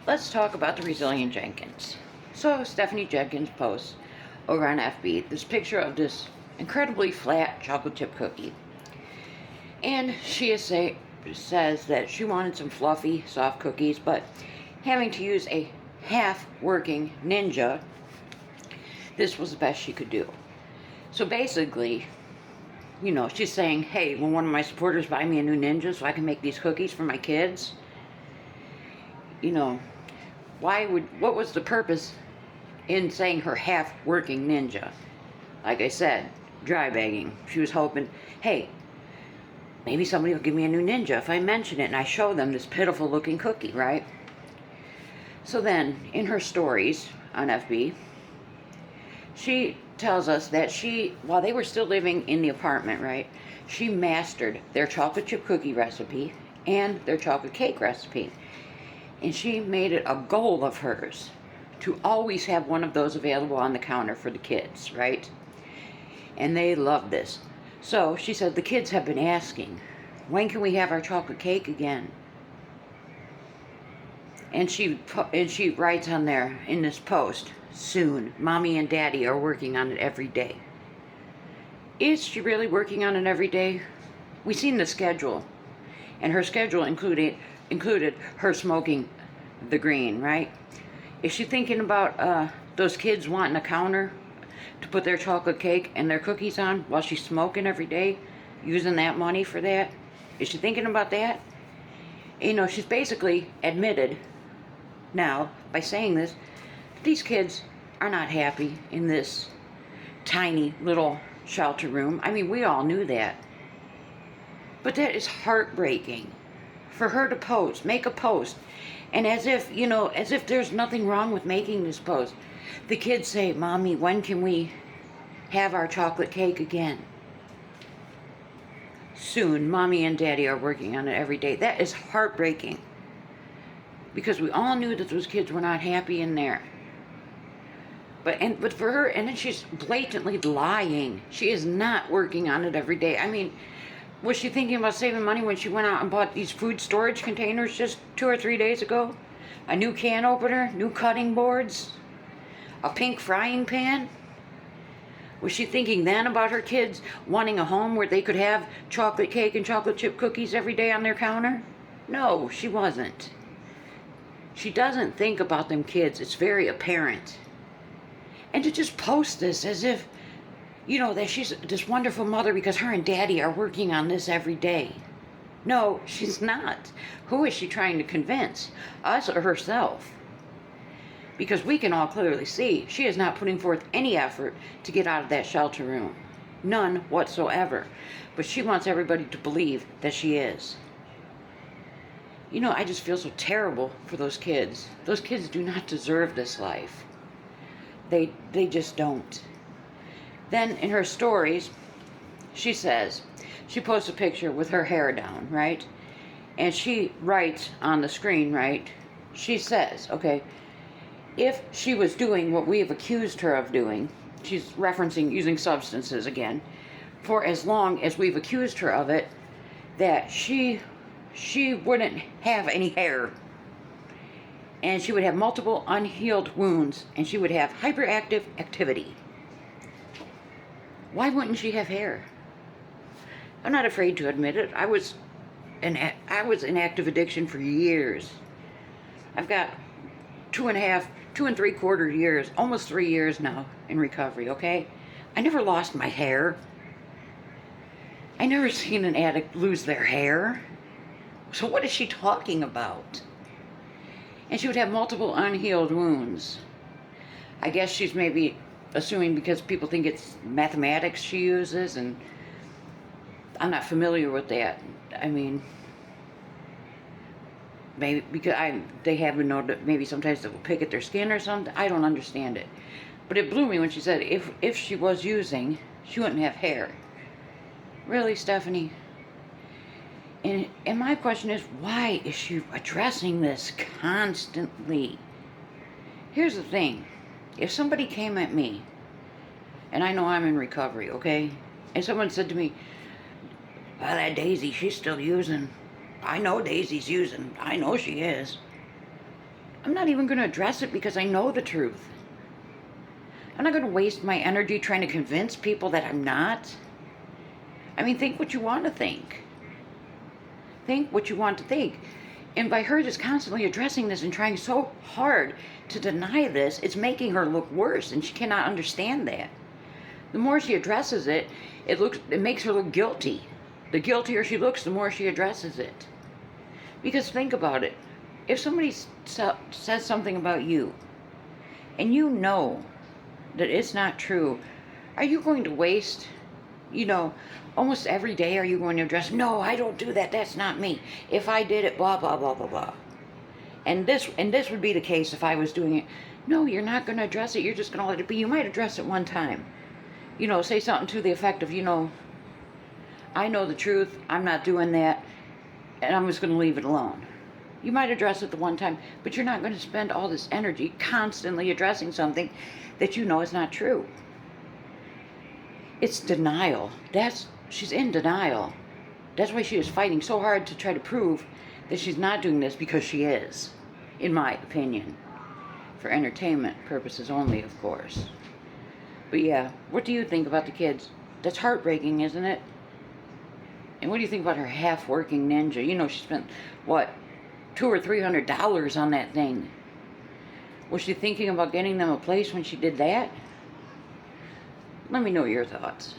let's talk about the resilient Jenkins. So Stephanie Jenkins posts over on FB this picture of this incredibly flat chocolate chip cookie. And she says that she wanted some fluffy, soft cookies, but having to use a half-working Ninja, this was the best she could do. So basically, she's saying, hey, will one of my supporters buy me a new Ninja so I can make these cookies for my kids? What was the purpose in saying her half-working Ninja? Like I said, dry bagging. She was hoping, hey, maybe somebody will give me a new Ninja if I mention it and I show them this pitiful looking cookie, right? So then, in her stories on FB, she tells us that while they were still living in the apartment, right, she mastered their chocolate chip cookie recipe and their chocolate cake recipe. And she made it a goal of hers to always have one of those available on the counter for the kids, right? And they love this. So she said the kids have been asking, when can we have our chocolate cake again? And she writes on there in this post, soon, Mommy and Daddy are working on it every day. Is she really working on it every day? We seen the schedule, and her schedule included her smoking the green, right? Is she thinking about those kids wanting a counter to put their chocolate cake and their cookies on while she's smoking every day, using that money for that? Is she thinking about that? She's basically admitted now by saying this, these kids are not happy in this tiny little shelter room. I mean, we all knew that. But that is heartbreaking for her to make a post, and as if there's nothing wrong with making this post. The kids say, Mommy, when can we have our chocolate cake again? Soon, Mommy and Daddy are working on it every day. That is heartbreaking. Because we all knew that those kids were not happy in there. But for her, and then she's blatantly lying. She is not working on it every day. I mean, was she thinking about saving money when she went out and bought these food storage containers just 2 or 3 days ago? A new can opener, new cutting boards, a pink frying pan? Was she thinking then about her kids wanting a home where they could have chocolate cake and chocolate chip cookies every day on their counter? No, she wasn't. She doesn't think about them kids. It's very apparent. And to just post this as if, that she's this wonderful mother because her and Daddy are working on this every day. No, she's not. Who is she trying to convince? Us or herself? Because we can all clearly see she is not putting forth any effort to get out of that shelter room. None whatsoever. But she wants everybody to believe that she is. I just feel so terrible for those kids. Those kids do not deserve this life. They just don't. Then in her stories, she posts a picture with her hair down, right? And she writes on the screen, right? She says, okay, if she was doing what we have accused her of doing, she's referencing using substances again, for as long as we've accused her of it, that she wouldn't have any hair. And she would have multiple unhealed wounds, and she would have hyperactive activity. Why wouldn't she have hair? I'm not afraid to admit it. I was in active addiction for years. I've got 2 and 3/4 years, almost 3 years now in recovery, okay? I never lost my hair. I never seen an addict lose their hair. So what is she talking about? And she would have multiple unhealed wounds. I guess she's maybe assuming because people think it's mathematics she uses, and I'm not familiar with that. I mean, maybe because they haven't known that maybe sometimes they will pick at their skin or something. I don't understand it. But it blew me when she said if she was using, she wouldn't have hair. Really, Stephanie? And my question is, why is she addressing this constantly? Here's the thing. If somebody came at me, and I know I'm in recovery, okay? And someone said to me, well, that Daisy, she's still using. I know Daisy's using. I know she is. I'm not even going to address it because I know the truth. I'm not going to waste my energy trying to convince people that I'm not. I mean, think what you want to think. Think what you want to think. And by her just constantly addressing this and trying so hard to deny this, it's making her look worse, and she cannot understand that. The more she addresses it, it makes her look guilty. The guiltier she looks, the more she addresses it. Because think about it. If somebody says something about you, and you know that it's not true, are you going to waste, almost every day are you going to address, no, I don't do that, that's not me. If I did it, blah, blah, blah, blah, blah. And this would be the case if I was doing it. No, you're not going to address it, you're just going to let it be. You might address it one time. Say something to the effect of, I know the truth, I'm not doing that, and I'm just going to leave it alone. You might address it the one time, but you're not going to spend all this energy constantly addressing something that you know is not true. It's denial. She's in denial. That's why she is fighting so hard to try to prove that she's not doing this, because she is, in my opinion. For entertainment purposes only, of course. But yeah, what do you think about the kids? That's heartbreaking, isn't it? And what do you think about her half-working ninja? She spent, what, $200 or $300 on that thing. Was she thinking about getting them a place when she did that? Let me know your thoughts.